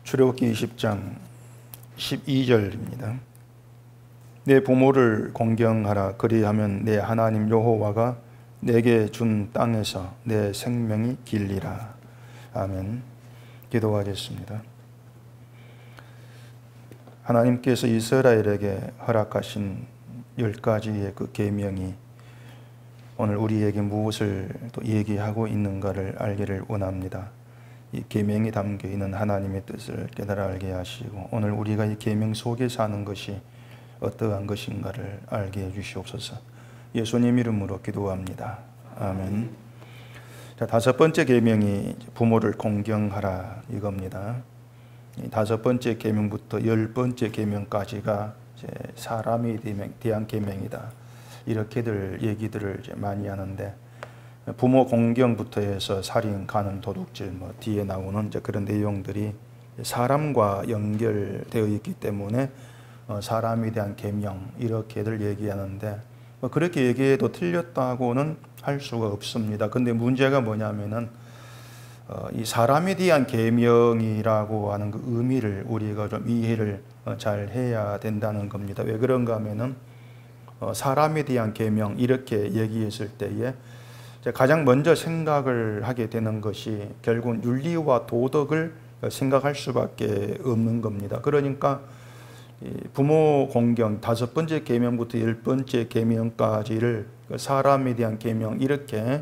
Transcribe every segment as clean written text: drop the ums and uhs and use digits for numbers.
출애굽기 20장 12절입니다. 내 부모를 공경하라. 그리하면 내 하나님 여호와가 내게 준 땅에서 내 생명이 길리라. 아멘. 기도하겠습니다. 하나님께서 이스라엘에게 허락하신 10가지의 그 계명이 오늘 우리에게 무엇을 또 얘기하고 있는가를 알기를 원합니다. 이 계명이 담겨 있는 하나님의 뜻을 깨달아 알게 하시고 오늘 우리가 이 계명 속에 사는 것이 어떠한 것인가를 알게 해 주시옵소서. 예수님 이름으로 기도합니다. 아멘. 자, 5번째 계명이 부모를 공경하라 이겁니다. 이 5번째 계명부터 10번째 계명까지가 이제 사람에 대한 계명이다. 이렇게들 얘기들을 이제 많이 하는데 부모 공경부터 해서 살인, 간음, 도둑질 뒤에 나오는 이제 그런 내용들이 사람과 연결되어 있기 때문에 사람에 대한 계명 이렇게들 얘기하는데 그렇게 얘기해도 틀렸다고는 할 수가 없습니다. 근데 문제가 뭐냐면은 이 사람에 대한 계명이라고 하는 그 의미를 우리가 좀 이해를 잘 해야 된다는 겁니다. 왜 그런가 하면은 사람에 대한 계명 이렇게 얘기했을 때에 가장 먼저 생각을 하게 되는 것이 결국은 윤리와 도덕을 생각할 수밖에 없는 겁니다. 그러니까 부모 공경 5번째 계명부터 10번째 계명까지를 사람에 대한 계명 이렇게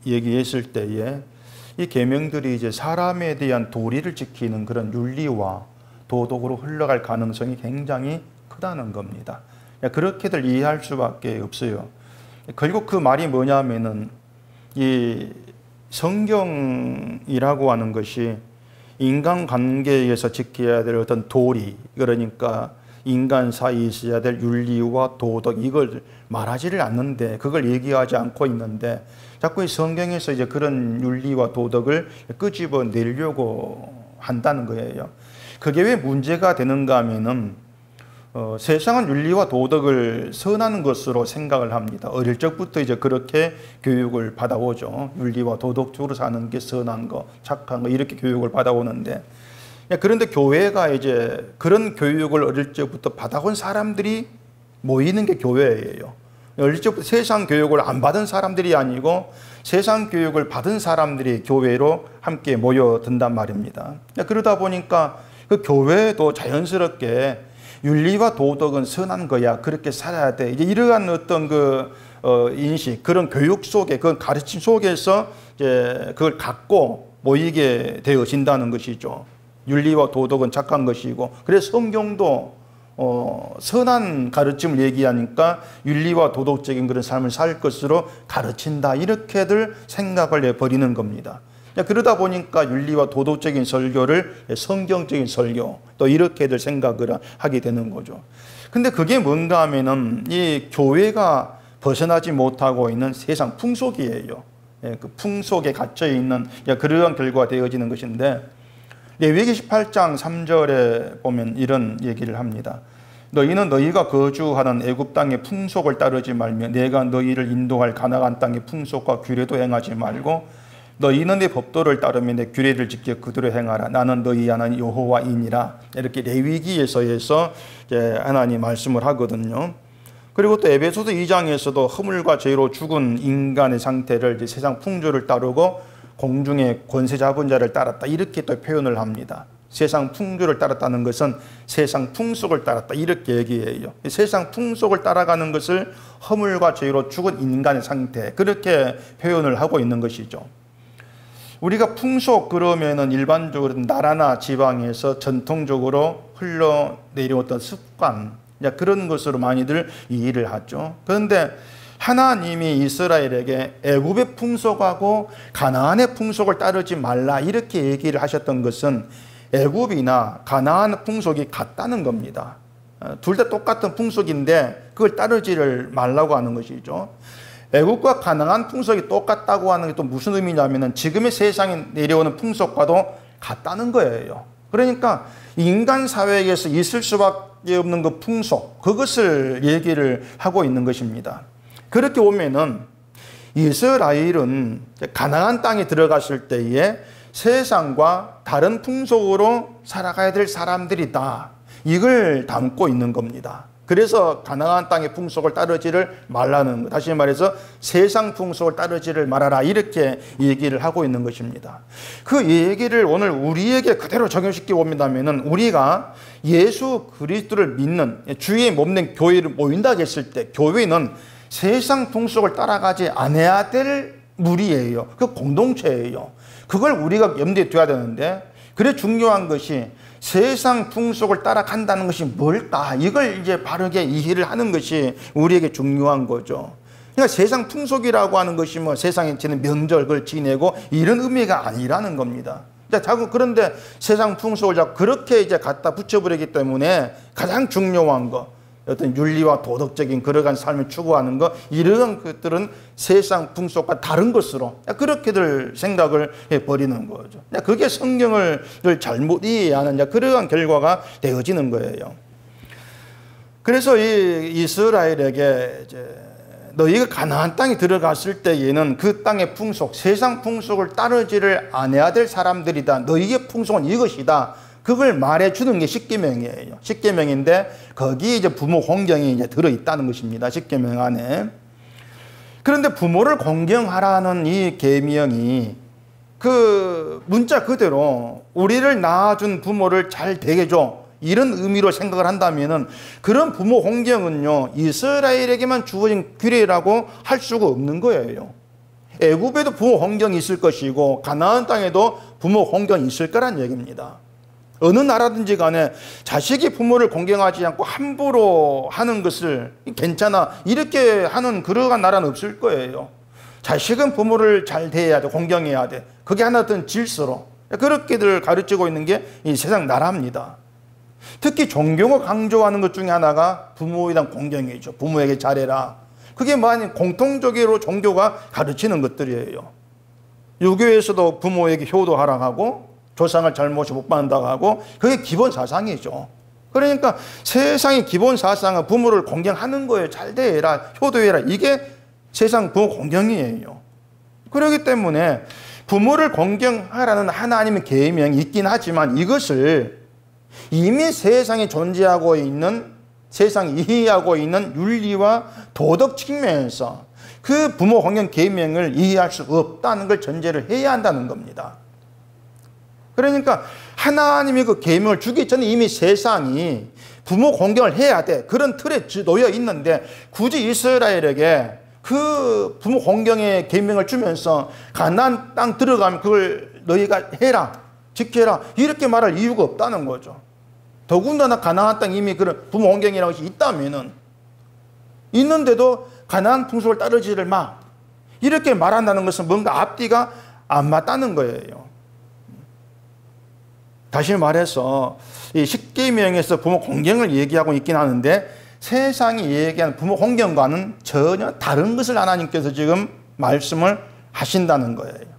얘기했을 때에 이 계명들이 이제 사람에 대한 도리를 지키는 그런 윤리와 도덕으로 흘러갈 가능성이 굉장히 크다는 겁니다. 그렇게들 이해할 수밖에 없어요. 결국 그 말이 뭐냐면은 이 성경이라고 하는 것이 인간관계에서 지켜야 될 어떤 도리, 그러니까 인간 사이에 있어야 될 윤리와 도덕 이걸 말하지를 않는데 그걸 얘기하지 않고 있는데 자꾸 이 성경에서 이제 그런 윤리와 도덕을 끄집어 내려고 한다는 거예요. 그게 왜 문제가 되는가 하면은 세상은 윤리와 도덕을 선한 것으로 생각을 합니다. 어릴 적부터 이제 그렇게 교육을 받아오죠. 윤리와 도덕적으로 사는 게 선한 거, 착한 거 이렇게 교육을 받아오는데 그런데 교회가 이제 그런 교육을 어릴 적부터 받아온 사람들이 모이는 게 교회예요. 어릴 적부터 세상 교육을 안 받은 사람들이 아니고 세상 교육을 받은 사람들이 교회로 함께 모여든단 말입니다. 그러다 보니까 그 교회도 자연스럽게 윤리와 도덕은 선한 거야. 그렇게 살아야 돼. 이제 이러한 어떤 인식, 그런 교육 속에, 그런 가르침 속에서 이제 그걸 갖고 모이게 되어진다는 것이죠. 윤리와 도덕은 착한 것이고, 그래서 성경도 선한 가르침을 얘기하니까 윤리와 도덕적인 그런 삶을 살 것으로 가르친다. 이렇게들 생각을 해버리는 겁니다. 그러다 보니까 윤리와 도덕적인 설교를 성경적인 설교 또 이렇게들 생각을 하게 되는 거죠. 근데 그게 뭔가 하면은 이 교회가 벗어나지 못하고 있는 세상 풍속이에요. 그 풍속에 갇혀 있는 그러한 결과가 되어지는 것인데 레위기 18장 3절에 보면 이런 얘기를 합니다. 너희는 너희가 거주하는 애굽 땅의 풍속을 따르지 말며 내가 너희를 인도할 가나안 땅의 풍속과 규례도 행하지 말고 너희는 내 법도를 따르며 내 규례를 지켜 그대로 행하라. 나는 너희 하나님 여호와이니라. 이렇게 레위기에서 이제 하나님 말씀을 하거든요. 그리고 또 에베소서 2장에서도 허물과 죄로 죽은 인간의 상태를 이제 세상 풍조를 따르고 공중의 권세 잡은 자를 따랐다. 이렇게 또 표현을 합니다. 세상 풍조를 따랐다는 것은 세상 풍속을 따랐다. 이렇게 얘기해요. 세상 풍속을 따라가는 것을 허물과 죄로 죽은 인간의 상태 그렇게 표현을 하고 있는 것이죠. 우리가 풍속 그러면은 일반적으로 나라나 지방에서 전통적으로 흘러내려왔던 습관 그런 것으로 많이들 이해를 하죠. 그런데 하나님이 이스라엘에게 애굽의 풍속하고 가나안의 풍속을 따르지 말라 이렇게 얘기를 하셨던 것은 애굽이나 가나안 풍속이 같다는 겁니다. 둘 다 똑같은 풍속인데 그걸 따르지를 말라고 하는 것이죠. 애굽과 가나안 풍속이 똑같다고 하는 게 또 무슨 의미냐면은 지금의 세상에 내려오는 풍속과도 같다는 거예요. 그러니까 인간 사회에서 있을 수밖에 없는 그 풍속, 그것을 얘기를 하고 있는 것입니다. 그렇게 보면은 이스라엘은 가나안 땅에 들어갔을 때에 세상과 다른 풍속으로 살아가야 될 사람들이다. 이걸 담고 있는 겁니다. 그래서 가나안 땅의 풍속을 따르지를 말라는 것. 다시 말해서 세상 풍속을 따르지를 말아라. 이렇게 얘기를 하고 있는 것입니다. 그 얘기를 오늘 우리에게 그대로 적용시켜 본다면은 우리가 예수 그리스도를 믿는 주의 몸된 교회를 모인다 했을 때 교회는 세상 풍속을 따라가지 않아야 될 무리예요. 그 공동체예요. 그걸 우리가 염두에 둬야 되는데 그래 중요한 것이 세상 풍속을 따라간다는 것이 뭘까? 이걸 이제 바르게 이해를 하는 것이 우리에게 중요한 거죠. 그러니까 세상 풍속이라고 하는 것이 뭐 세상에 지는 명절 그걸 지내고 이런 의미가 아니라는 겁니다. 자꾸 그런데 세상 풍속을 자꾸 그렇게 이제 갖다 붙여버리기 때문에 가장 중요한 거 어떤 윤리와 도덕적인 그러한 삶을 추구하는 것 이러한 것들은 세상 풍속과 다른 것으로 그렇게들 생각을 해버리는 거죠. 그게 성경을 잘못 이해하는 그러한 결과가 되어지는 거예요. 그래서 이 이스라엘에게 이제 너희가 가나안 땅에 들어갔을 때에는 그 땅의 풍속, 세상 풍속을 따르지를 않아야 될 사람들이다. 너희의 풍속은 이것이다. 그걸 말해주는 게 십계명이에요. 십계명인데 거기에 이제 부모 공경이 이제 들어있다는 것입니다. 십계명 안에. 그런데 부모를 공경하라는 이 계명이 그 문자 그대로 우리를 낳아준 부모를 잘 대해줘. 이런 의미로 생각을 한다면은 그런 부모 공경은요 이스라엘에게만 주어진 규례라고 할 수가 없는 거예요. 애굽에도 부모 공경이 있을 것이고 가나안 땅에도 부모 공경이 있을 거란 얘기입니다. 어느 나라든지 간에 자식이 부모를 공경하지 않고 함부로 하는 것을 괜찮아 이렇게 하는 그러한 나라는 없을 거예요. 자식은 부모를 잘 대해야 돼, 공경해야 돼. 그게 하나 어떤 질서로 그렇게들 가르치고 있는 게 이 세상 나라입니다. 특히 종교가 강조하는 것 중에 하나가 부모에 대한 공경이죠. 부모에게 잘해라. 그게 많이 공통적으로 종교가 가르치는 것들이에요. 유교에서도 부모에게 효도하라고 하고 조상을 잘못이 못 받는다고 하고 그게 기본 사상이죠. 그러니까 세상의 기본 사상은 부모를 공경하는 거예요. 잘 대해라, 효도해라. 이게 세상 부모 공경이에요. 그렇기 때문에 부모를 공경하라는 하나님의 계명이 있긴 하지만 이것을 이미 세상에 존재하고 있는 세상이 이해하고 있는 윤리와 도덕 측면에서 그 부모 공경 계명을 이해할 수 없다는 걸 전제를 해야 한다는 겁니다. 그러니까 하나님이 그 계명을 주기 전에 이미 세상이 부모 공경을 해야 돼. 그런 틀에 놓여 있는데 굳이 이스라엘에게 그 부모 공경의 계명을 주면서 가나안 땅 들어가면 그걸 너희가 해라, 지켜라 이렇게 말할 이유가 없다는 거죠. 더군다나 가나안 땅 이미 그런 부모 공경이라는 것이 있다면은 있는데도 가나안 풍속을 따르지를 마 이렇게 말한다는 것은 뭔가 앞뒤가 안 맞다는 거예요. 다시 말해서 이 십계명에서 부모 공경을 얘기하고 있긴 하는데 세상이 얘기하는 부모 공경과는 전혀 다른 것을 하나님께서 지금 말씀을 하신다는 거예요.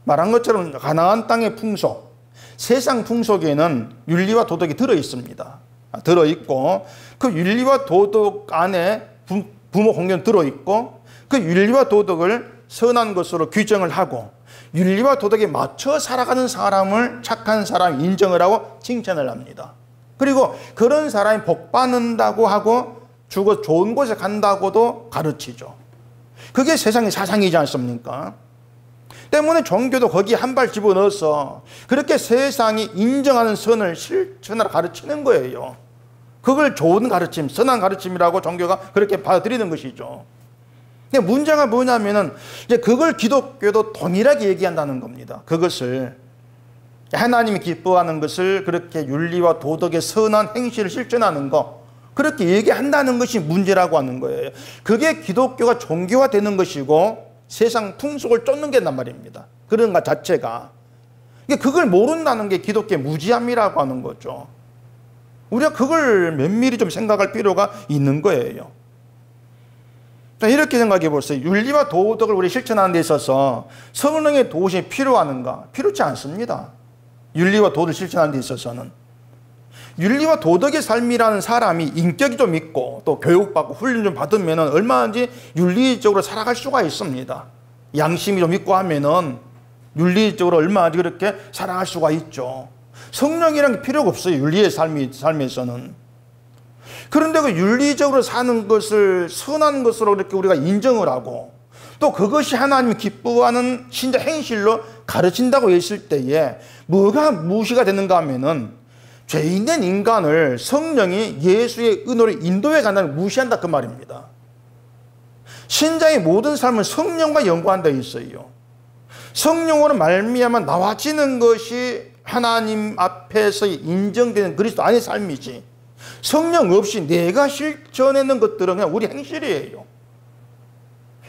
말한 것처럼 가나안 땅의 풍속, 세상 풍속에는 윤리와 도덕이 들어있습니다. 들어있고 그 윤리와 도덕 안에 부모 공경이 들어있고 그 윤리와 도덕을 선한 것으로 규정을 하고 윤리와 도덕에 맞춰 살아가는 사람을 착한 사람 인정을 하고 칭찬을 합니다. 그리고 그런 사람이 복 받는다고 하고 죽어 좋은 곳에 간다고도 가르치죠. 그게 세상의 사상이지 않습니까? 때문에 종교도 거기에 한 발 집어넣어서 그렇게 세상이 인정하는 선을 실천하라 가르치는 거예요. 그걸 좋은 가르침, 선한 가르침이라고 종교가 그렇게 받아들이는 것이죠. 근데 문제가 뭐냐면은 이제 그걸 기독교도 동일하게 얘기한다는 겁니다. 그것을 하나님이 기뻐하는 것을 그렇게 윤리와 도덕의 선한 행실을 실천하는 거 그렇게 얘기한다는 것이 문제라고 하는 거예요. 그게 기독교가 종교화되는 것이고 세상 풍속을 쫓는 게 난 말입니다. 그런 것 자체가 그걸 모른다는 게 기독교의 무지함이라고 하는 거죠. 우리가 그걸 면밀히 좀 생각할 필요가 있는 거예요. 이렇게 생각해 보세요. 윤리와 도덕을 우리 실천하는 데 있어서 성령의 도우심이 필요한가? 필요치 않습니다. 윤리와 도덕을 실천하는 데 있어서는 윤리와 도덕의 삶이라는 사람이 인격이 좀 있고 또 교육받고 훈련 좀 받으면 얼마든지 윤리적으로 살아갈 수가 있습니다. 양심이 좀 있고 하면은 윤리적으로 얼마나 그렇게 사랑할 수가 있죠. 성령이란 게 필요가 없어요. 윤리의 삶에서는. 그런데 그 윤리적으로 사는 것을 선한 것으로 이렇게 우리가 인정을 하고 또 그것이 하나님이 기뻐하는 신자 행실로 가르친다고 했을 때에 뭐가 무시가 되는가 하면은 죄인된 인간을 성령이 예수의 은혜로 인도해 간다는 걸 무시한다 그 말입니다. 신자의 모든 삶은 성령과 연관되어 있어요. 성령으로 말미암아 나와지는 것이 하나님 앞에서 인정되는 그리스도 안의 삶이지, 성령 없이 내가 실천하는 것들은 그냥 우리 행실이에요.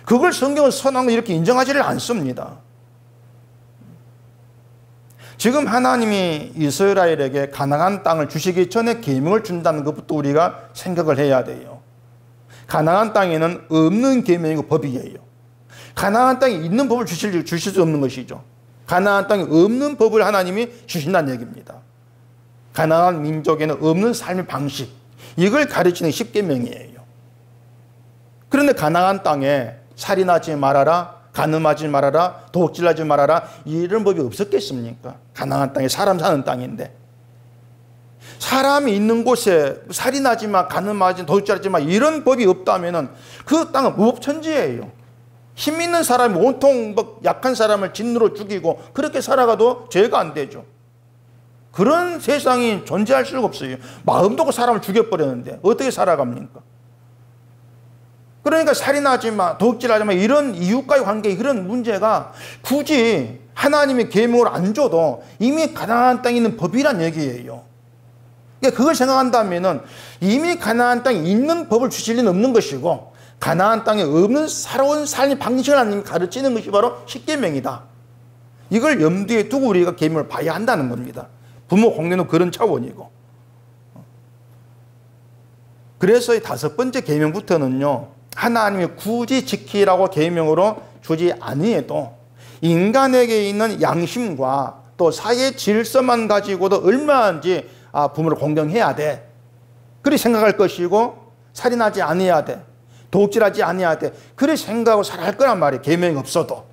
그걸 성경은 선한 거 이렇게 인정하지를 않습니다. 지금 하나님이 이스라엘에게 가나안 땅을 주시기 전에 계명을 준다는 것부터 우리가 생각을 해야 돼요. 가나안 땅에는 없는 계명이고 법이에요. 가나안 땅에 있는 법을 주실 수 없는 것이죠. 가나안 땅에 없는 법을 하나님이 주신다는 얘기입니다. 가나안 민족에는 없는 삶의 방식, 이걸 가르치는 십계명이에요. 그런데 가나안 땅에 살인하지 말아라, 간음하지 말아라, 도둑질하지 말아라, 이런 법이 없었겠습니까? 가나안 땅에 사람 사는 땅인데. 사람이 있는 곳에 살인하지 마, 간음하지 마, 도둑질하지 마, 이런 법이 없다면 그 땅은 무법천지예요. 힘 있는 사람이 온통 약한 사람을 진노로 죽이고 그렇게 살아가도 죄가 안 되죠. 그런 세상이 존재할 수가 없어요. 마음 놓고 사람을 죽여버렸는데 어떻게 살아갑니까? 그러니까 살인하지 마, 도둑질하지 마, 이런 이웃과의 관계, 이런 문제가 굳이 하나님의 계명을 안 줘도 이미 가나안 땅에 있는 법이란 얘기예요. 그러니까 그걸 생각한다면 이미 가나안 땅에 있는 법을 주실 리는 없는 것이고, 가나안 땅에 없는 살아온 삶의 방식을 하나님이 가르치는 것이 바로 십계명이다. 이걸 염두에 두고 우리가 계명을 봐야 한다는 겁니다. 부모 공경도 그런 차원이고. 그래서 이 5번째 계명부터는요, 하나님이 굳이 지키라고 계명으로 주지 아니해도 인간에게 있는 양심과 또 사회 질서만 가지고도 얼마인지 부모를 공경해야 돼, 그리 생각할 것이고, 살인하지 아니해야 돼, 도둑질하지 아니해야 돼, 그리 생각하고 살아갈 거란 말이에요. 계명이 없어도.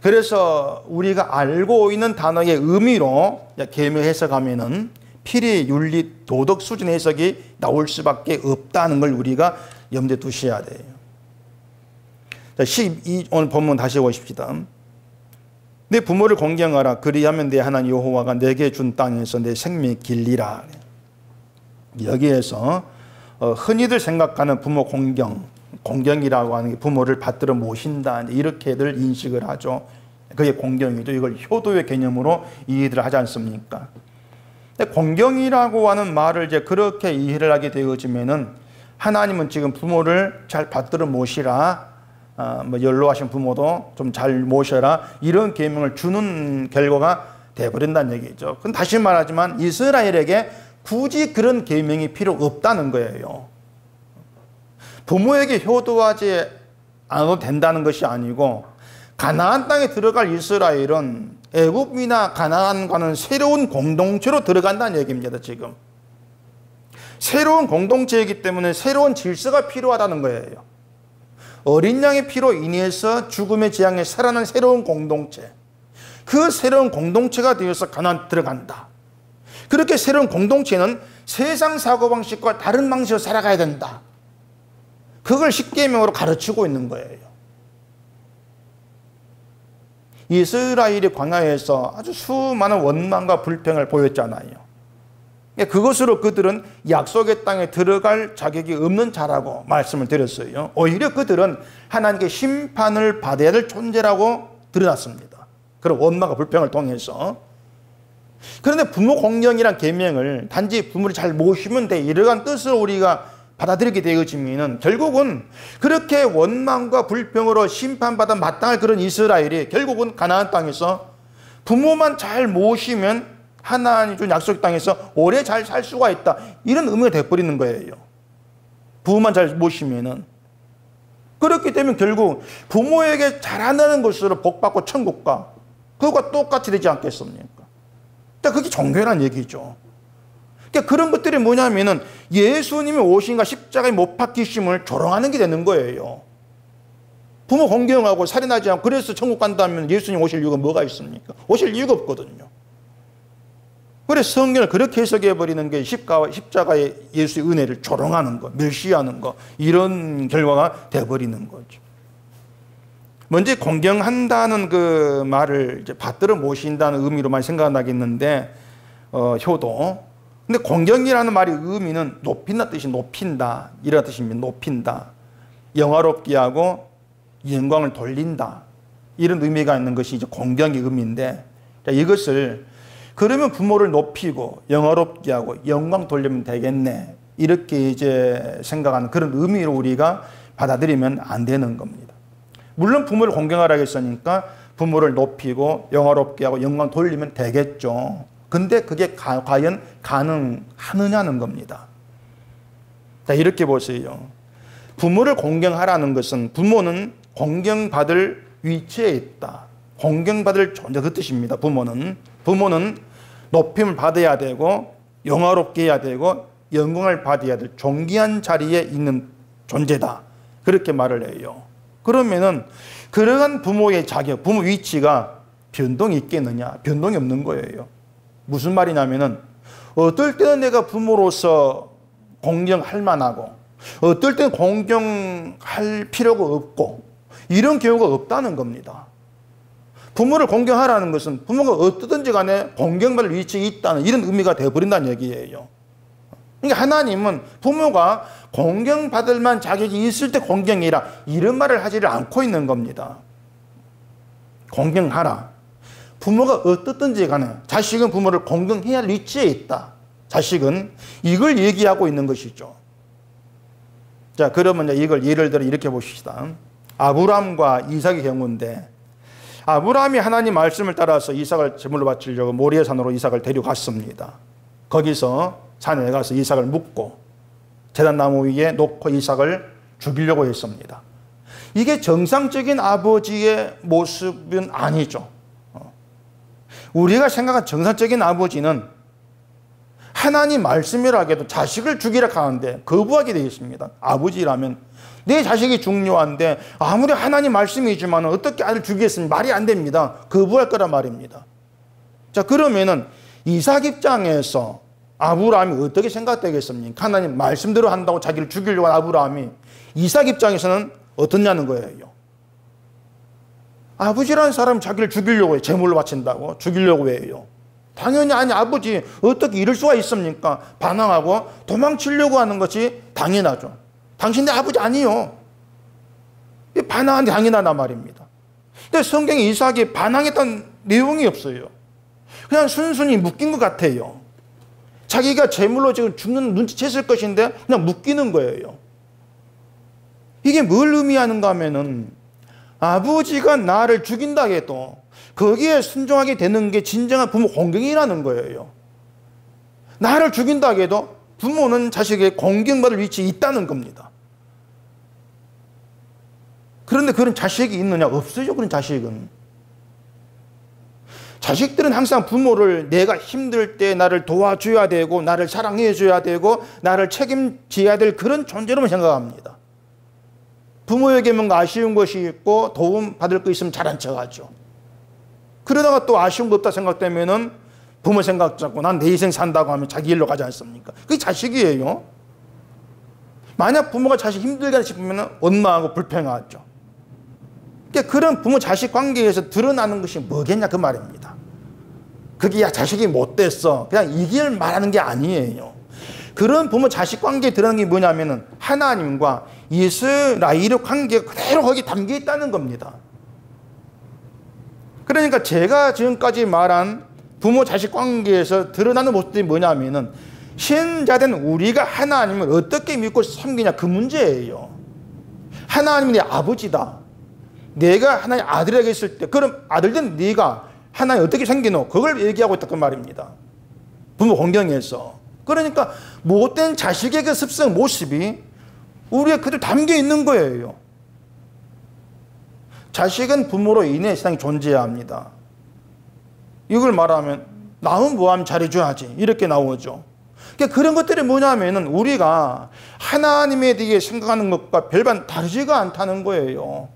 그래서 우리가 알고 있는 단어의 의미로 계명 해석하면은 필히 윤리 도덕 수준의 해석이 나올 수밖에 없다는 걸 우리가 염두에 두셔야 돼요. 자, 12, 오늘 본문 다시 보십시다. 내 부모를 공경하라. 그리하면 내 하나님 여호와가 내게 준 땅에서 내 생명이 길리라. 여기에서 흔히들 생각하는 부모 공경이라고 하는 게 부모를 받들어 모신다, 이렇게들 인식을 하죠. 그게 공경이죠. 이걸 효도의 개념으로 이해를 하지 않습니까? 공경이라고 하는 말을 이제 그렇게 이해를 하게 되어지면은 하나님은 지금 부모를 잘 받들어 모시라, 연로하신 부모도 좀 잘 모셔라, 이런 계명을 주는 결과가 되어버린다는 얘기죠. 그럼 다시 말하지만 이스라엘에게 굳이 그런 계명이 필요 없다는 거예요. 부모에게 효도하지 않아도 된다는 것이 아니고, 가나안 땅에 들어갈 이스라엘은 애굽이나 가나안과는 새로운 공동체로 들어간다는 얘기입니다. 지금 새로운 공동체이기 때문에 새로운 질서가 필요하다는 거예요. 어린 양의 피로 인해서 죽음의 재앙에 살아난 새로운 공동체, 그 새로운 공동체가 되어서 가나안 들어간다. 그렇게 새로운 공동체는 세상 사고방식과 다른 방식으로 살아가야 된다. 그걸 십계명으로 가르치고 있는 거예요. 이스라엘이 광야에서 아주 수많은 원망과 불평을 보였잖아요. 그것으로 그들은 약속의 땅에 들어갈 자격이 없는 자라고 말씀을 드렸어요. 오히려 그들은 하나님께 심판을 받아야 될 존재라고 드러났습니다. 그런 원망과 불평을 통해서. 그런데 부모 공경이란 계명을 단지 부모를 잘 모시면 돼, 이러한 뜻으로 우리가 받아들이게 되어지면 결국은 그렇게 원망과 불평으로 심판받아 마땅할 그런 이스라엘이 결국은 가나안 땅에서 부모만 잘 모시면 하나님 준 약속 땅에서 오래 잘 살 수가 있다, 이런 의미가 되어버리는 거예요. 부모만 잘 모시면은. 그렇기 때문에 결국 부모에게 잘한다는 것으로 복받고 천국과 그것과 똑같이 되지 않겠습니까? 그게 종교란 얘기죠. 그런 것들이 부모 공경하고 살인하지 않고 그래서 천국 간다면 예수님 오실 이유가 뭐가 있습니까? 오실 이유가 없거든요. 그래서 성경을 그렇게 해석해버리는 게 십자가의 예수의 은혜를 조롱하는 거, 멸시하는 거, 이런 결과가 돼버리는 거죠. 먼저 공경한다는 그 말을 이제 받들어 모신다는 의미로만 생각나겠는데, 효도. 근데 공경이라는 말의 의미는 높인다 뜻이 높인다, 이런 뜻입니다. 높인다. 영화롭게 하고 영광을 돌린다. 이런 의미가 있는 것이 이제 공경의 의미인데, 자, 이것을 그러면 부모를 높이고 영화롭게 하고 영광 돌리면 되겠네. 이렇게 이제 생각하는 그런 의미로 우리가 받아들이면 안 되는 겁니다. 물론 부모를 공경하라고 했으니까 부모를 높이고 영화롭게 하고 영광 돌리면 되겠죠. 근데 그게 과연 가능하느냐는 겁니다. 자, 이렇게 보세요. 부모를 공경하라는 것은 부모는 공경받을 위치에 있다. 공경받을 존재, 그 뜻입니다. 부모는 높임을 받아야 되고 영화롭게 해야 되고 영광을 받아야 될 존귀한 자리에 있는 존재다. 그렇게 말을 해요. 그러면은 그러한 부모의 자격, 부모 위치가 변동이 있겠느냐? 변동이 없는 거예요. 무슨 말이냐면은 어떨 때는 내가 부모로서 공경할 만하고 어떨 때는 공경할 필요가 없고 이런 경우가 없다는 겁니다. 부모를 공경하라는 것은 부모가 어떠든지 간에 공경받을 위치에 있다는 이런 의미가 되어버린다는 얘기예요. 그러니까 하나님은 부모가 공경받을 만 자격이 있을 때 공경이라 이런 말을 하지를 않고 있는 겁니다. 공경하라. 부모가 어떻든지 간에 자식은 부모를 공경해야 할 위치에 있다. 자식은 이걸 얘기하고 있는 것이죠. 자, 그러면 이걸 예를 들어 이렇게 보십시다. 아브람과 이삭의 경우인데, 아브라함이 하나님 말씀을 따라서 이삭을 제물로 바치려고 모리아 산으로 이삭을 데려갔습니다. 거기서 산에 가서 이삭을 묻고 제단나무 위에 놓고 이삭을 죽이려고 했습니다. 이게 정상적인 아버지의 모습은 아니죠. 우리가 생각한 정상적인 아버지는 하나님 말씀이라 해도 자식을 죽이라 하는데 거부하게 되어 있습니다. 아버지라면 내 자식이 중요한데 아무리 하나님 말씀이지만 어떻게 아들 죽이겠습니까? 말이 안 됩니다. 거부할 거란 말입니다. 자, 그러면은 이삭 입장에서 아브라함이 어떻게 생각되겠습니까? 하나님 말씀대로 한다고 자기를 죽이려고 한 아브라함이 이삭 입장에서는 어떻냐는 거예요. 아버지라는 사람이 자기를 죽이려고 해요. 제물로 바친다고 죽이려고 해요. 당연히 아니 아버지 어떻게 이럴 수가 있습니까? 반항하고 도망치려고 하는 것이 당연하죠. 당신 내 아버지 아니요. 반항한 게 당연하단 말입니다. 근데 성경에 이삭이 반항했던 내용이 없어요. 그냥 순순히 묶인 것 같아요. 자기가 제물로 지금 죽는 눈치챘을 것인데 그냥 묶이는 거예요. 이게 뭘 의미하는가 하면은 아버지가 나를 죽인다 해도 거기에 순종하게 되는 게 진정한 부모 공경이라는 거예요. 나를 죽인다 해도 부모는 자식에게 공경받을 위치에 있다는 겁니다. 그런데 그런 자식이 있느냐? 없어요. 그런 자식은. 자식들은 항상 부모를 내가 힘들 때 나를 도와줘야 되고 나를 사랑해줘야 되고 나를 책임져야 될 그런 존재로만 생각합니다. 부모에게 뭔가 아쉬운 것이 있고 도움받을 거 있으면 잘한 척하죠. 그러다가 또 아쉬운 거 없다 생각되면은 부모 생각 잡고 난 내 인생 산다고 하면 자기 일로 가지 않습니까? 그게 자식이에요. 만약 부모가 자식 힘들게 싶으면 원망하고 불평하죠. 그러니까 그런 부모 자식 관계에서 드러나는 것이 뭐겠냐 그 말입니다. 그게 야 자식이 못됐어 그냥 이걸 말하는 게 아니에요. 그런 부모 자식 관계에 드러나는 게 뭐냐면은 하나님과 이스라엘의 관계가 그대로 거기 담겨 있다는 겁니다. 그러니까 제가 지금까지 말한 부모 자식 관계에서 드러나는 모습들이 뭐냐면은 신자된 우리가 하나님을 어떻게 믿고 섬기냐 그 문제예요. 하나님이 내 아버지다. 내가 하나님 아들에게 있을 때 그럼 아들된 네가 하나님 어떻게 생기노? 그걸 얘기하고 있다 그 말입니다. 부모 공경에서. 그러니까 못된 자식의 그 습성 모습이 우리의 그들 담겨 있는 거예요. 자식은 부모로 인해 세상에 존재해야 합니다. 이걸 말하면 남은 뭐하면 잘해줘야지 이렇게 나오죠. 그러니까 그런 것들이 뭐냐면은 우리가 하나님에 대해 생각하는 것과 별반 다르지가 않다는 거예요.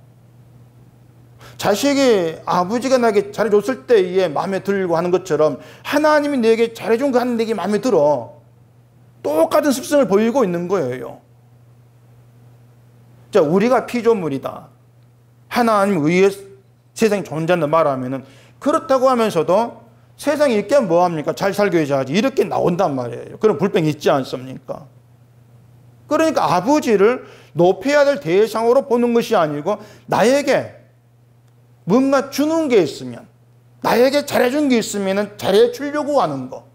자식이 아버지가 나에게 잘해줬을 때에 마음에 들고 하는 것처럼 하나님이 내게 잘해준 거 하는 내게 마음에 들어. 똑같은 습성을 보이고 있는 거예요. 자, 우리가 피조물이다. 하나님 의해 세상에 존재한다 말하면은 그렇다고 하면서도 세상에 있게 뭐합니까? 잘 살게 해야지. 이렇게 나온단 말이에요. 그런 불평이 있지 않습니까? 그러니까 아버지를 높여야 될 대상으로 보는 것이 아니고 나에게 뭔가 주는 게 있으면, 나에게 잘해준 게 있으면 잘해 주려고 하는 거.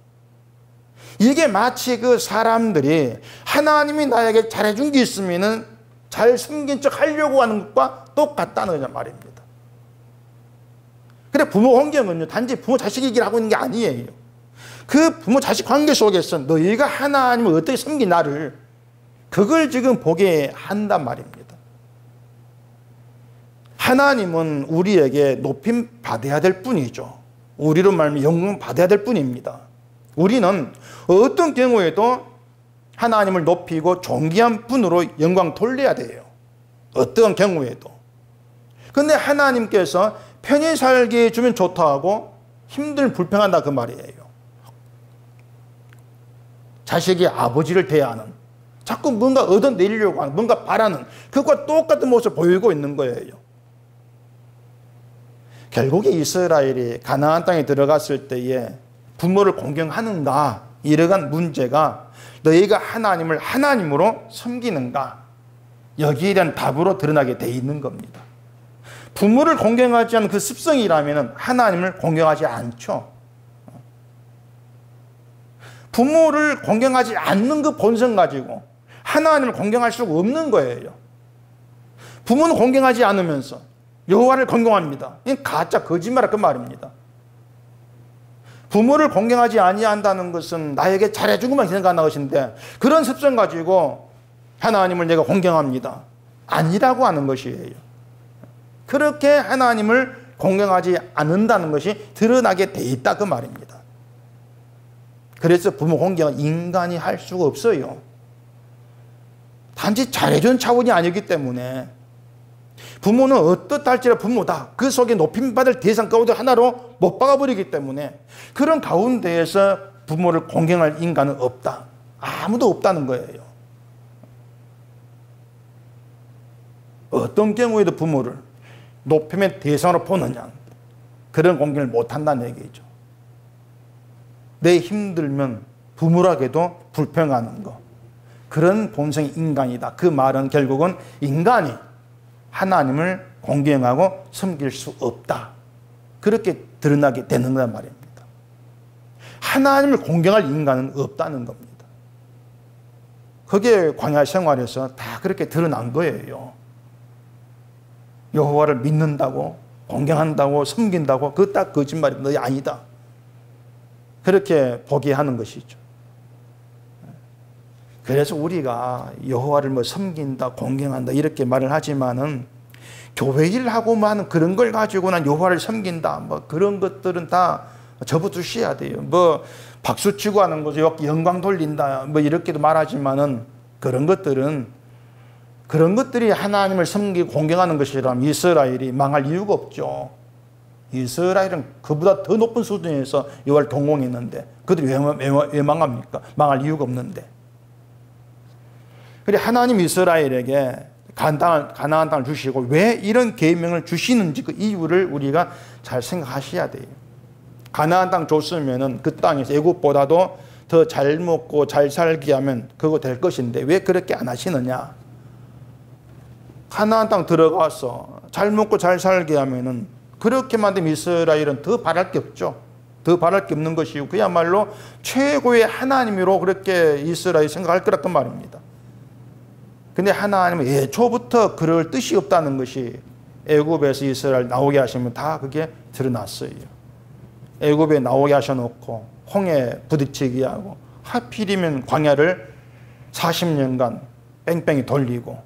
이게 마치 그 사람들이 하나님이 나에게 잘해준 게 있으면 잘 섬긴 척 하려고 하는 것과 똑같다는 말입니다. 근데 부모 환경은요, 단지 부모 자식 얘기를 하고 있는 게 아니에요. 그 부모 자식 관계 속에서 너희가 하나님을 어떻게 섬긴 나를, 그걸 지금 보게 한단 말입니다. 하나님은 우리에게 높임 받아야 될 뿐이죠. 우리로 말하면 영광 받아야 될 뿐입니다. 우리는 어떤 경우에도 하나님을 높이고 존귀한 분으로 영광 돌려야 돼요. 어떤 경우에도. 근데 하나님께서 편히 살게 해주면 좋다 하고 힘들면 불평한다 그 말이에요. 자식이 아버지를 대하는, 자꾸 뭔가 얻어내려고 하는, 뭔가 바라는, 그것과 똑같은 모습을 보이고 있는 거예요. 결국에 이스라엘이 가나안 땅에 들어갔을 때에 부모를 공경하는가, 이러한 문제가 너희가 하나님을 하나님으로 섬기는가, 여기에 대한 답으로 드러나게 돼 있는 겁니다. 부모를 공경하지 않는 그 습성이라면 하나님을 공경하지 않죠. 부모를 공경하지 않는 그 본성 가지고 하나님을 공경할 수가 없는 거예요. 부모는 공경하지 않으면서 여호와를 공경합니다. 이건 가짜 거짓말 그 말입니다. 부모를 공경하지 아니한다는 것은 나에게 잘해준 것만 생각하는 것인데, 그런 습성 가지고 하나님을 내가 공경합니다, 아니라고 하는 것이에요. 그렇게 하나님을 공경하지 않는다는 것이 드러나게 돼 있다 그 말입니다. 그래서 부모 공경은 인간이 할 수가 없어요. 단지 잘해준 차원이 아니기 때문에. 부모는 어떻할지라 부모다, 그 속에 높임받을 대상 가운데 하나로 못 박아버리기 때문에 그런 가운데에서 부모를 공경할 인간은 없다, 아무도 없다는 거예요. 어떤 경우에도 부모를 높임의 대상으로 보느냐, 그런 공경을 못한다는 얘기죠. 내 힘들면 부모라게도 불평하는 거, 그런 본성이 인간이다. 그 말은 결국은 인간이 하나님을 공경하고 섬길 수 없다, 그렇게 드러나게 되는 거란 말입니다. 하나님을 공경할 인간은 없다는 겁니다. 그게 광야 생활에서 다 그렇게 드러난 거예요. 여호와를 믿는다고, 공경한다고, 섬긴다고, 그거 딱 거짓말이 너희 아니다, 그렇게 보게 하는 것이죠. 그래서 우리가 여호와를 뭐 섬긴다, 공경한다 이렇게 말을 하지만은 교회 일하고만 하는 그런 걸 가지고 난 여호와를 섬긴다, 뭐 그런 것들은 다 접어두셔야 돼요. 뭐 박수 치고 하는 거죠, 영광 돌린다, 뭐 이렇게도 말하지만은 그런 것들이 하나님을 섬기고 공경하는 것이라면 이스라엘이 망할 이유가 없죠. 이스라엘은 그보다 더 높은 수준에서 여호와를 동공했는데 그들이 왜 망합니까? 망할 이유가 없는데. 그래, 하나님 이스라엘에게 가나안 땅을 주시고 왜 이런 계명을 주시는지 그 이유를 우리가 잘 생각하셔야 돼요. 가나안 땅 줬으면은 그 땅에서 애굽보다도 더 잘 먹고 잘 살게 하면 그거 될 것인데 왜 그렇게 안 하시느냐? 가나안 땅 들어가서 잘 먹고 잘 살게 하면은 그렇게 만들면 이스라엘은 더 바랄 게 없죠. 더 바랄 게 없는 것이고 그야말로 최고의 하나님으로 그렇게 이스라엘이 생각할 거란 말입니다. 근데 하나님은 예초부터 그럴 뜻이 없다는 것이 애굽에서 이스라엘 나오게 하시면 다 그게 드러났어요. 애굽에 나오게 하셔놓고 홍해 부딪히게 하고 하필이면 광야를 40년간 뺑뺑이 돌리고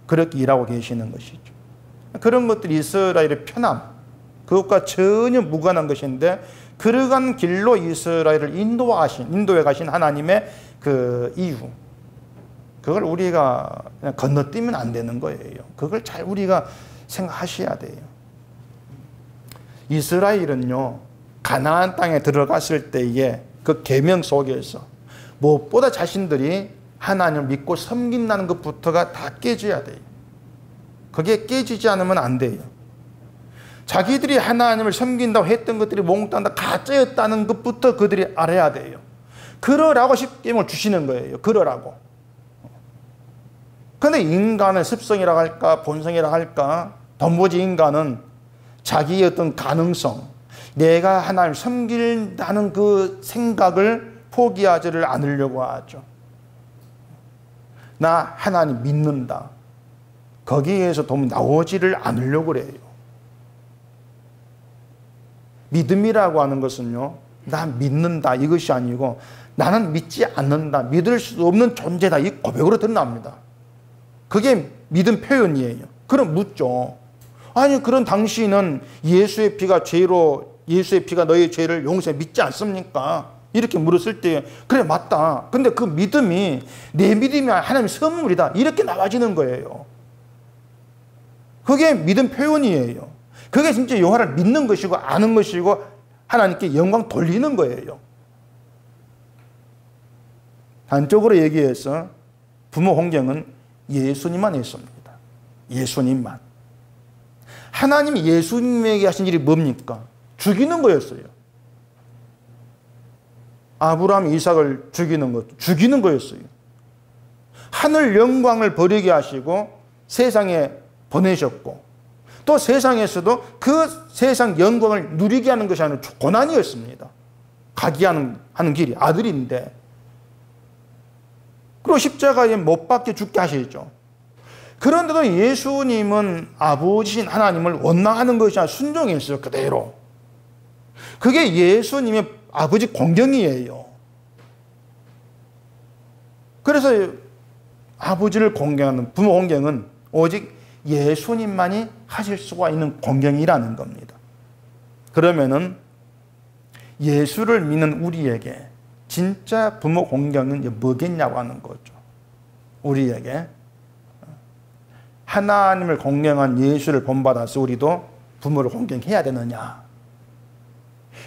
그렇게 일하고 계시는 것이죠. 그런 것들이 이스라엘의 편함, 그것과 전혀 무관한 것인데 그러한 길로 이스라엘을 인도해 가신 하나님의 그 이유, 그걸 우리가 그냥 건너뛰면 안 되는 거예요. 그걸 잘 우리가 생각하셔야 돼요. 이스라엘은요, 가나안 땅에 들어갔을 때에 그 계명 속에서 무엇보다 자신들이 하나님을 믿고 섬긴다는 것부터가 다 깨져야 돼요. 그게 깨지지 않으면 안 돼요. 자기들이 하나님을 섬긴다고 했던 것들이 몽땅 다 가짜였다는 것부터 그들이 알아야 돼요. 그러라고 십계명을 주시는 거예요. 그러라고. 그런데 인간의 습성이라고 할까 본성이라고 할까, 도무지 인간은 자기의 어떤 가능성, 내가 하나님을 섬긴다는 그 생각을 포기하지를 않으려고 하죠. 나 하나님 믿는다. 거기에서 도무지 나오지를 않으려고 그래요. 믿음이라고 하는 것은요, 나 믿는다 이것이 아니고 나는 믿지 않는다, 믿을 수 없는 존재다, 이 고백으로 드러납니다. 그게 믿음 표현이에요. 그럼 묻죠. 아니, 그런 당신은 예수의 피가 너의 죄를 용서해 믿지 않습니까? 이렇게 물었을 때 그래 맞다. 근데 그 믿음이 내 믿음이 하나님의 선물이다, 이렇게 나와지는 거예요. 그게 믿음 표현이에요. 그게 진짜 여호와를 믿는 것이고 아는 것이고 하나님께 영광 돌리는 거예요. 한쪽으로 얘기해서 부모 공경은 예수님만 했습니다. 예수님만. 하나님이 예수님에게 하신 일이 뭡니까? 죽이는 거였어요. 아브라함 이삭을 죽이는 거였어요. 하늘 영광을 버리게 하시고 세상에 보내셨고, 또 세상에서도 그 세상 영광을 누리게 하는 것이 아니라 고난이었습니다. 가게 하는 길이 아들인데, 그리고 십자가에 못 박혀 죽게 하시죠. 그런데도 예수님은 아버지신 하나님을 원망하는 것이 아니라 순종했어요. 그대로. 그게 예수님의 아버지 공경이에요. 그래서 아버지를 공경하는 부모 공경은 오직 예수님만이 하실 수가 있는 공경이라는 겁니다. 그러면은 예수를 믿는 우리에게 진짜 부모 공경은 뭐겠냐고 하는 거죠. 우리에게 하나님을 공경한 예수를 본받아서 우리도 부모를 공경해야 되느냐?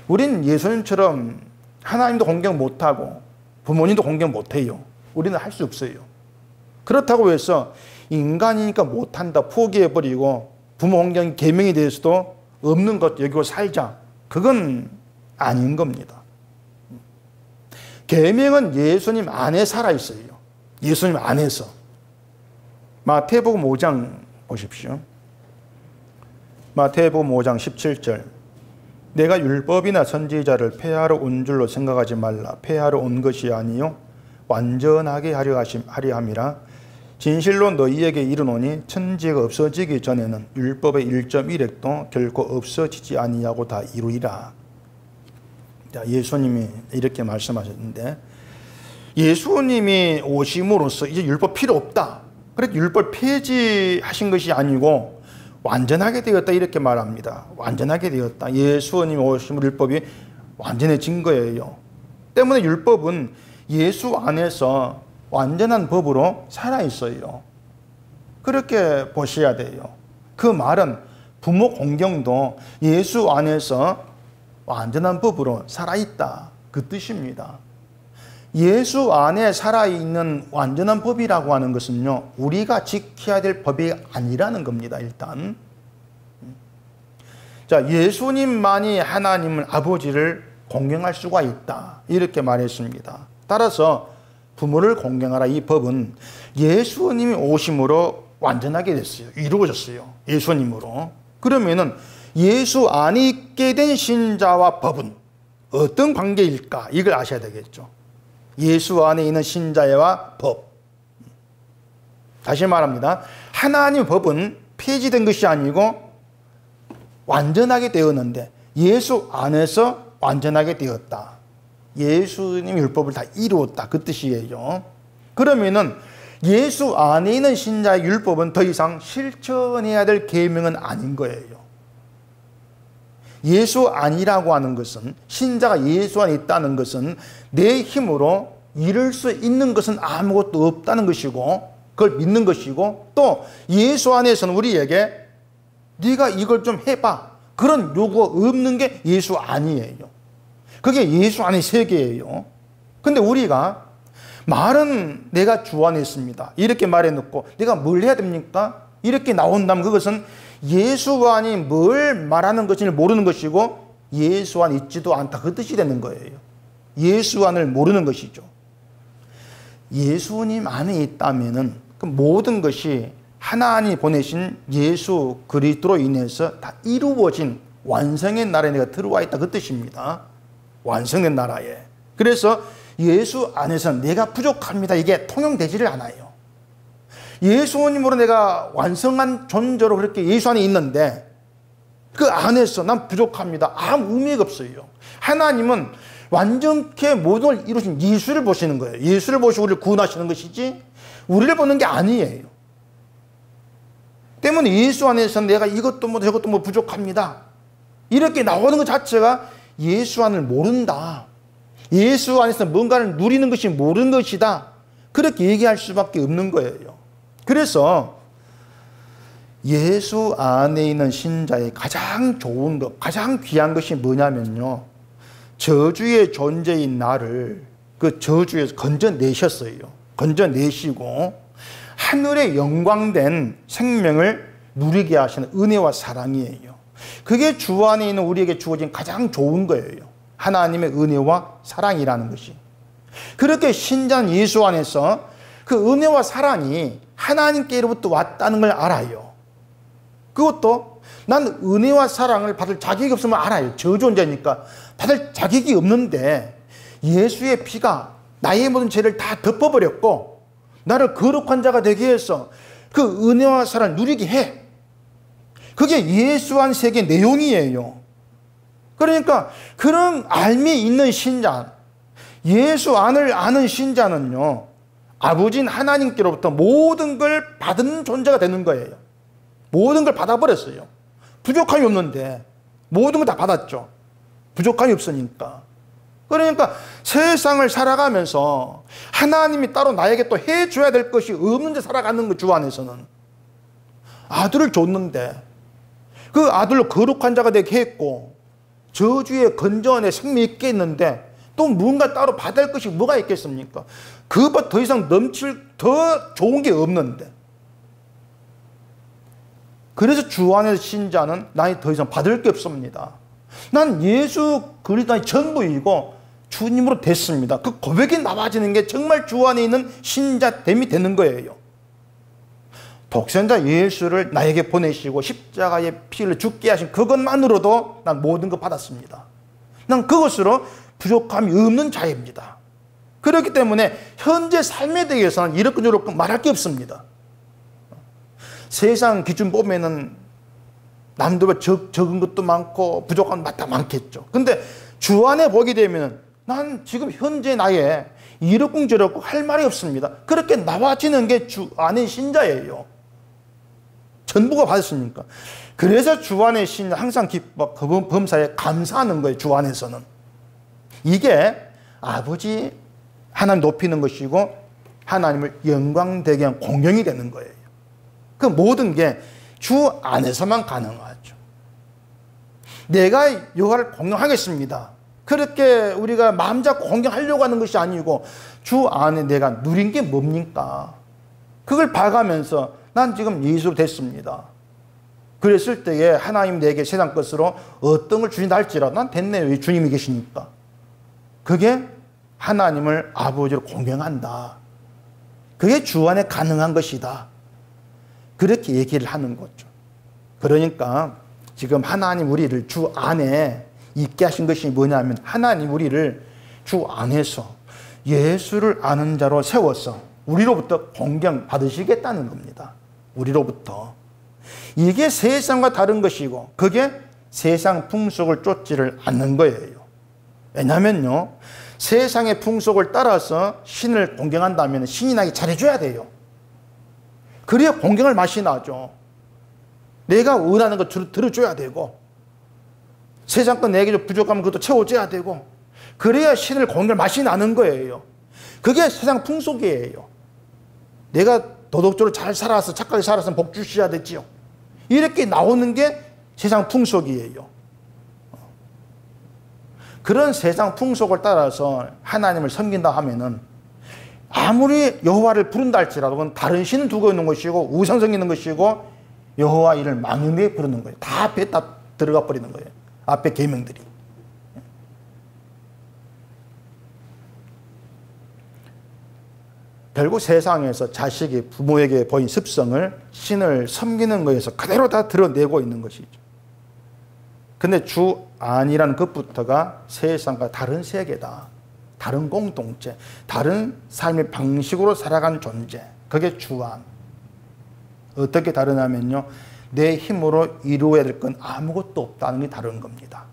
우리는 예수님처럼 하나님도 공경 못하고 부모님도 공경 못해요. 우리는 할 수 없어요. 그렇다고 해서 인간이니까 못한다 포기해버리고 부모 공경 계명에 대해서도 없는 것 여기고 살자, 그건 아닌 겁니다. 계명은 예수님 안에 살아있어요. 예수님 안에서. 마태복음 5장 보십시오. 마태복음 5장 17절. 내가 율법이나 선지자를 폐하러 온 줄로 생각하지 말라. 폐하러 온 것이 아니요 완전하게 하려 함이라. 진실로 너희에게 이르노니 천지가 없어지기 전에는 율법의 1.1획도 결코 없어지지 아니하고 다 이루리라. 예수님이 이렇게 말씀하셨는데, 예수님이 오심으로써 이제 율법 필요 없다, 그래서 율법 폐지하신 것이 아니고 완전하게 되었다, 이렇게 말합니다. 완전하게 되었다. 예수님이 오심으로 율법이 완전해진 거예요. 때문에 율법은 예수 안에서 완전한 법으로 살아있어요. 그렇게 보셔야 돼요. 그 말은 부모 공경도 예수 안에서 완전한 법으로 살아있다, 그 뜻입니다. 예수 안에 살아있는 완전한 법이라고 하는 것은요, 우리가 지켜야 될 법이 아니라는 겁니다. 일단 자, 예수님만이 하나님을 아버지를 공경할 수가 있다, 이렇게 말했습니다. 따라서 부모를 공경하라, 이 법은 예수님이 오심으로 완전하게 됐어요. 이루어졌어요. 예수님으로. 그러면은 예수 안에 있게 된 신자와 법은 어떤 관계일까? 이걸 아셔야 되겠죠. 예수 안에 있는 신자와 법. 다시 말합니다. 하나님의 법은 폐지된 것이 아니고 완전하게 되었는데 예수 안에서 완전하게 되었다. 예수님이 율법을 다 이루었다, 그 뜻이에요. 그러면은 예수 안에 있는 신자의 율법은 더 이상 실천해야 될 계명은 아닌 거예요. 예수 안이라고 하는 것은, 신자가 예수 안에 있다는 것은 내 힘으로 이룰 수 있는 것은 아무것도 없다는 것이고, 그걸 믿는 것이고, 또 예수 안에서는 우리에게 네가 이걸 좀 해봐, 그런 요구가 없는 게 예수 아니에요. 그게 예수 안의 세계예요. 근데 우리가 말은 내가 주 안에 있습니다, 이렇게 말해놓고 내가 뭘 해야 됩니까? 이렇게 나온다면 그것은 예수 안이 뭘 말하는 것인지 모르는 것이고 예수 안에 있지도 않다, 그 뜻이 되는 거예요. 예수 안을 모르는 것이죠. 예수님 안에 있다면은 그 모든 것이 하나님이 보내신 예수 그리스도로 인해서 다 이루어진 완성의 나라에 내가 들어와 있다, 그 뜻입니다. 완성된 나라에. 그래서 예수 안에서 내가 부족합니다, 이게 통용되지를 않아요. 예수님으로 내가 완성한 존재로 그렇게 예수 안에 있는데 그 안에서 난 부족합니다, 아무 의미가 없어요. 하나님은 완전케 모든 걸 이루신 예수를 보시는 거예요. 예수를 보시고 우리를 구원하시는 것이지 우리를 보는 게 아니에요. 때문에 예수 안에서 내가 이것도 뭐 저것도 뭐 부족합니다, 이렇게 나오는 것 자체가 예수 안을 모른다, 예수 안에서 뭔가를 누리는 것이 모르는 것이다, 그렇게 얘기할 수밖에 없는 거예요. 그래서 예수 안에 있는 신자의 가장 좋은 것, 가장 귀한 것이 뭐냐면요, 저주의 존재인 나를 그 저주에서 건져내셨어요. 건져내시고 하늘의 영광된 생명을 누리게 하시는 은혜와 사랑이에요. 그게 주 안에 있는 우리에게 주어진 가장 좋은 거예요. 하나님의 은혜와 사랑이라는 것이. 그렇게 신자는 예수 안에서 그 은혜와 사랑이 하나님께로부터 왔다는 걸 알아요. 그것도 난 은혜와 사랑을 받을 자격이 없으면 알아요. 저존재니까 받을 자격이 없는데 예수의 피가 나의 모든 죄를 다 덮어버렸고 나를 거룩한 자가 되게 해서 그 은혜와 사랑을 누리게 해. 그게 예수 안 세계의 내용이에요. 그러니까 그런 알미 있는 신자, 예수 안을 아는 신자는요, 아버지인 하나님께로부터 모든 걸 받은 존재가 되는 거예요. 모든 걸 받아버렸어요. 부족함이 없는데 모든 걸 다 받았죠. 부족함이 없으니까. 그러니까 세상을 살아가면서 하나님이 따로 나에게 또 해줘야 될 것이 없는데 살아가는 거, 주 안에서는. 아들을 줬는데 그 아들로 거룩한 자가 되게 했고 저주의 건전에 생명 있게 했는데 또 뭔가 따로 받을 것이 뭐가 있겠습니까? 그보다 더 이상 넘칠 더 좋은 게 없는데. 그래서 주 안에서 신자는 나이 더 이상 받을 게 없습니다. 난 예수 그리스도의 전부이고 주님으로 됐습니다. 그 고백이 나와지는 게 정말 주 안에 있는 신자됨이 되는 거예요. 독생자 예수를 나에게 보내시고 십자가의 피를 죽게 하신 그것만으로도 난 모든 거 받았습니다. 난 그것으로 부족함이 없는 자입니다. 그렇기 때문에 현재 삶에 대해서는 이렇게 저렇게 말할 게 없습니다. 세상 기준 보면은 남들보다 적은 것도 많고 부족한 것도 많겠죠. 근데 주 안에 보게 되면 난 지금 현재 나에 이렇고 저렇고 할 말이 없습니다. 그렇게 나와지는 게 주 안의 신자예요. 전부가 받았으니까. 그래서 주 안의 신자 항상 기뻐 범사에 감사하는 거예요. 주 안에서는. 이게 아버지 하나님 높이는 것이고 하나님을 영광되게 한 공경이 되는 거예요. 그 모든 게 주 안에서만 가능하죠. 내가 여호와를 공경하겠습니다, 그렇게 우리가 마음 잡고 공경하려고 하는 것이 아니고 주 안에 내가 누린 게 뭡니까? 그걸 봐가면서 난 지금 예수 됐습니다. 그랬을 때에 하나님 내게 세상 것으로 어떤 걸 주신다 할지라도 난 됐네요. 왜 주님이 계시니까. 그게 하나님을 아버지로 공경한다. 그게 주 안에 가능한 것이다. 그렇게 얘기를 하는 거죠. 그러니까 지금 하나님 우리를 주 안에 있게 하신 것이 뭐냐면 하나님 우리를 주 안에서 예수를 아는 자로 세워서 우리로부터 공경 받으시겠다는 겁니다. 우리로부터. 이게 세상과 다른 것이고 그게 세상 풍속을 쫓지를 않는 거예요. 왜냐면요, 세상의 풍속을 따라서 신을 공경한다면 신이 나게 잘해줘야 돼요. 그래야 공경할 맛이 나죠. 내가 원하는 거 들어줘야 되고 세상 건 내게 좀 부족하면 그것도 채워줘야 되고 그래야 신을 공경할 맛이 나는 거예요. 그게 세상 풍속이에요. 내가 도덕적으로 잘 살아서 착하게 살아서 복 주셔야 되지요. 이렇게 나오는 게 세상 풍속이에요. 그런 세상 풍속을 따라서 하나님을 섬긴다 하면은 아무리 여호와를 부른다 할지라도 그건 다른 신을 두고 있는 것이고 우상 섬기는 것이고 여호와 이를 망연히 부르는 거예요. 다 앞에 다 들어가 버리는 거예요. 앞에 계명들이. 결국 세상에서 자식이 부모에게 보인 습성을 신을 섬기는 것에서 그대로 다 드러내고 있는 것이죠. 근데 주 안이라는 것부터가 세상과 다른 세계다. 다른 공동체, 다른 삶의 방식으로 살아가는 존재. 그게 주 안. 어떻게 다르냐면요. 내 힘으로 이루어야 될 건 아무것도 없다는 게 다른 겁니다.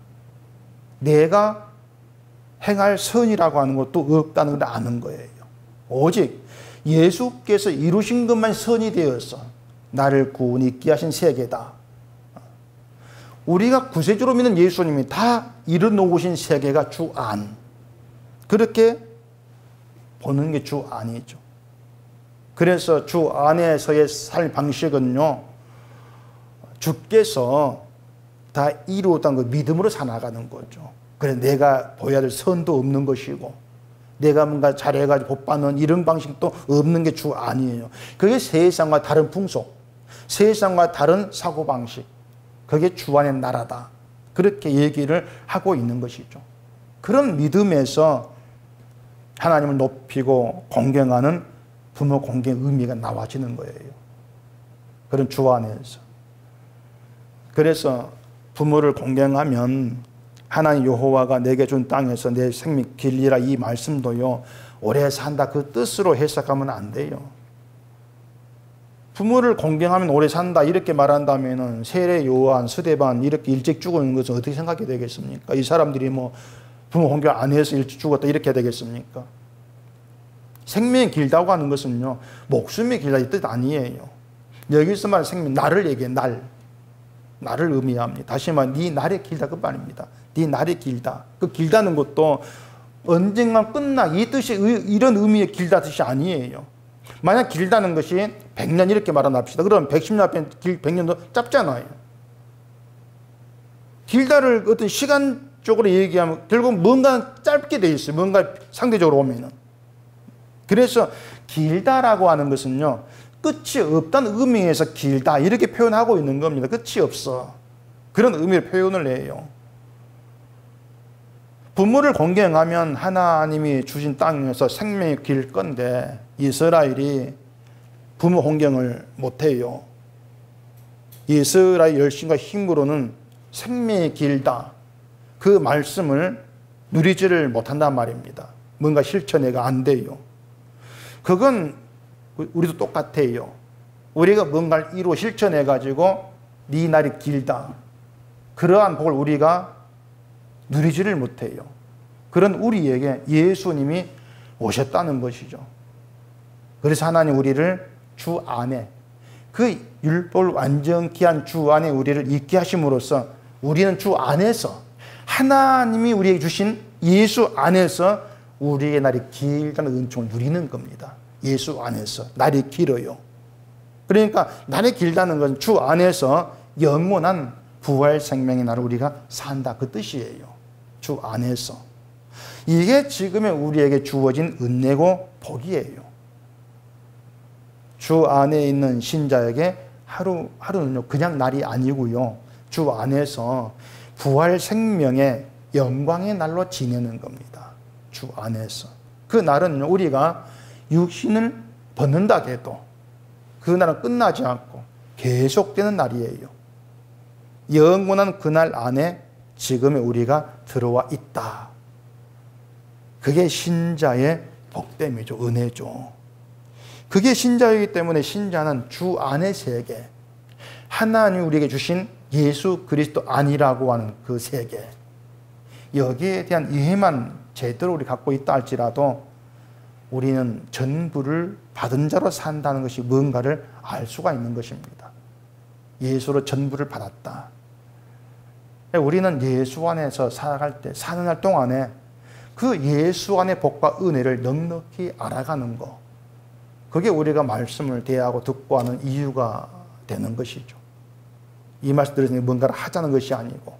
내가 행할 선이라고 하는 것도 없다는 걸 아는 거예요. 오직 예수께서 이루신 것만 선이 되어서 나를 구원이 있게 하신 세계다. 우리가 구세주로 믿는 예수님이 다 이루어놓으신 세계가 주 안. 그렇게 보는 게 주 안이죠. 그래서 주 안에서의 삶 방식은요, 주께서 다 이루었다는 걸 믿음으로 살아가는 거죠. 그래서 내가 보여야 될 선도 없는 것이고, 내가 뭔가 잘해가지고 복 받는 이런 방식도 없는 게 주 안이에요. 그게 세상과 다른 풍속, 세상과 다른 사고방식, 그게 주 안의 나라다. 그렇게 얘기를 하고 있는 것이죠. 그런 믿음에서 하나님을 높이고 공경하는 부모 공경의 의미가 나와지는 거예요. 그런 주 안에서. 그래서 부모를 공경하면 하나님 여호와가 내게 준 땅에서 내 생명 길리라 이 말씀도요, 오래 산다 그 뜻으로 해석하면 안 돼요. 부모를 공경하면 오래 산다 이렇게 말한다면은 세례 요한, 스데반 이렇게 일찍 죽은 것은 어떻게 생각이 되겠습니까? 이 사람들이 뭐 부모 공경 안 해서 일찍 죽었다 이렇게 되겠습니까? 생명이 길다고 하는 것은요, 목숨이 길다 이 뜻 아니에요. 여기서 말하는 생명, 날을 얘기해. 날을 의미합니다. 다시 말해 네 날이 길다 그 말입니다. 네 날이 길다. 그 길다는 것도 언젠가 끝나 이 뜻이 이런 의미의 길다 뜻이 아니에요. 만약 길다는 것이 100년 이렇게 말합시다. 그럼 110년 앞에 100년도 짧잖아요. 길다를 어떤 시간적으로 얘기하면 결국 뭔가 짧게 돼 있어요. 뭔가 상대적으로 보면은. 그래서 길다라고 하는 것은요, 끝이 없다는 의미에서 길다 이렇게 표현하고 있는 겁니다. 끝이 없어. 그런 의미의 표현을 해요. 부모를 공경하면 하나님이 주신 땅에서 생명이 길 건데 이스라엘이 부모 공경을 못해요. 이스라엘 열심과 힘으로는 생명이 길다. 그 말씀을 누리지를 못한단 말입니다. 뭔가 실천해가 안 돼요. 그건 우리도 똑같아요. 우리가 뭔가를 이루어 실천해가지고 네 날이 길다. 그러한 복을 우리가 누리지를 못해요. 그런 우리에게 예수님이 오셨다는 것이죠. 그래서 하나님 우리를 주 안에, 그 율법을 완전케 한 주 안에 우리를 있게 하심으로써 우리는 주 안에서 하나님이 우리에게 주신 예수 안에서 우리의 날이 길다는 은총을 누리는 겁니다. 예수 안에서 날이 길어요. 그러니까 날이 길다는 건 주 안에서 영원한 부활 생명의 날을 우리가 산다 그 뜻이에요. 주 안에서. 이게 지금의 우리에게 주어진 은혜고 복이에요. 주 안에 있는 신자에게 하루는요 그냥 날이 아니고요, 주 안에서 부활 생명의 영광의 날로 지내는 겁니다. 주 안에서. 그 날은 우리가 육신을 벗는다 해도 그 날은 끝나지 않고 계속되는 날이에요. 영원한 그날 안에 지금의 우리가 들어와 있다. 그게 신자의 복됨이죠. 은혜죠. 그게 신자이기 때문에 신자는 주 안의 세계, 하나님이 우리에게 주신 예수 그리스도 안이라고 하는 그 세계, 여기에 대한 이해만 제대로 우리 갖고 있다 할지라도 우리는 전부를 받은 자로 산다는 것이 뭔가를 알 수가 있는 것입니다. 예수로 전부를 받았다. 우리는 예수 안에서 살아갈 때, 사는 날 동안에 그 예수 안의 복과 은혜를 넉넉히 알아가는 것, 그게 우리가 말씀을 대하고 듣고 하는 이유가 되는 것이죠. 이 말씀 들으니 뭔가를 하자는 것이 아니고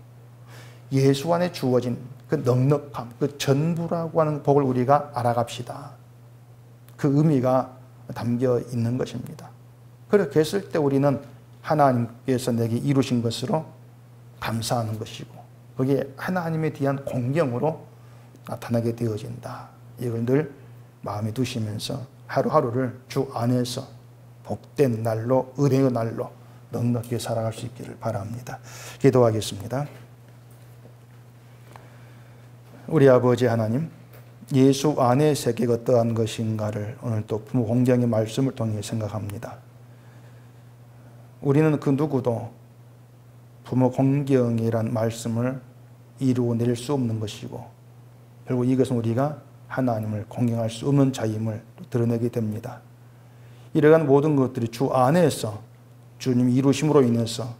예수 안에 주어진 그 넉넉함, 그 전부라고 하는 복을 우리가 알아갑시다. 그 의미가 담겨 있는 것입니다. 그렇게 했을 때 우리는 하나님께서 내게 이루신 것으로 감사하는 것이고 그게 하나님에 대한 공경으로 나타나게 되어진다. 이걸 늘 마음에 두시면서 하루하루를 주 안에서 복된 날로, 은혜의 날로 넉넉히 살아갈 수 있기를 바랍니다. 기도하겠습니다. 우리 아버지 하나님, 예수 안의 세계가 어떠한 것인가를 오늘 또 부모 공경의 말씀을 통해 생각합니다. 우리는 그 누구도 부모 공경이란 말씀을 이루어낼 수 없는 것이고 결국 이것은 우리가 하나님을 공경할 수 없는 자임을 드러내게 됩니다. 이러한 모든 것들이 주 안에서 주님이 이루심으로 인해서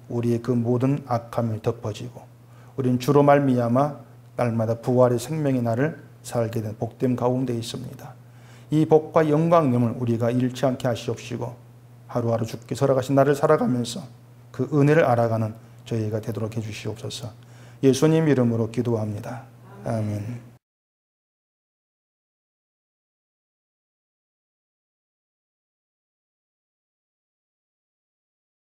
우리의 그 모든 악함이 덮어지고 우리는 주로 말미암아 날마다 부활의 생명의 날을 살게 된 복됨 가운데 있습니다. 이 복과 영광님을 우리가 잃지 않게 하시옵시고 하루하루 주께 살아가신 날을 살아가면서 그 은혜를 알아가는 저희가 되도록 해주시옵소서. 예수님 이름으로 기도합니다. 아멘.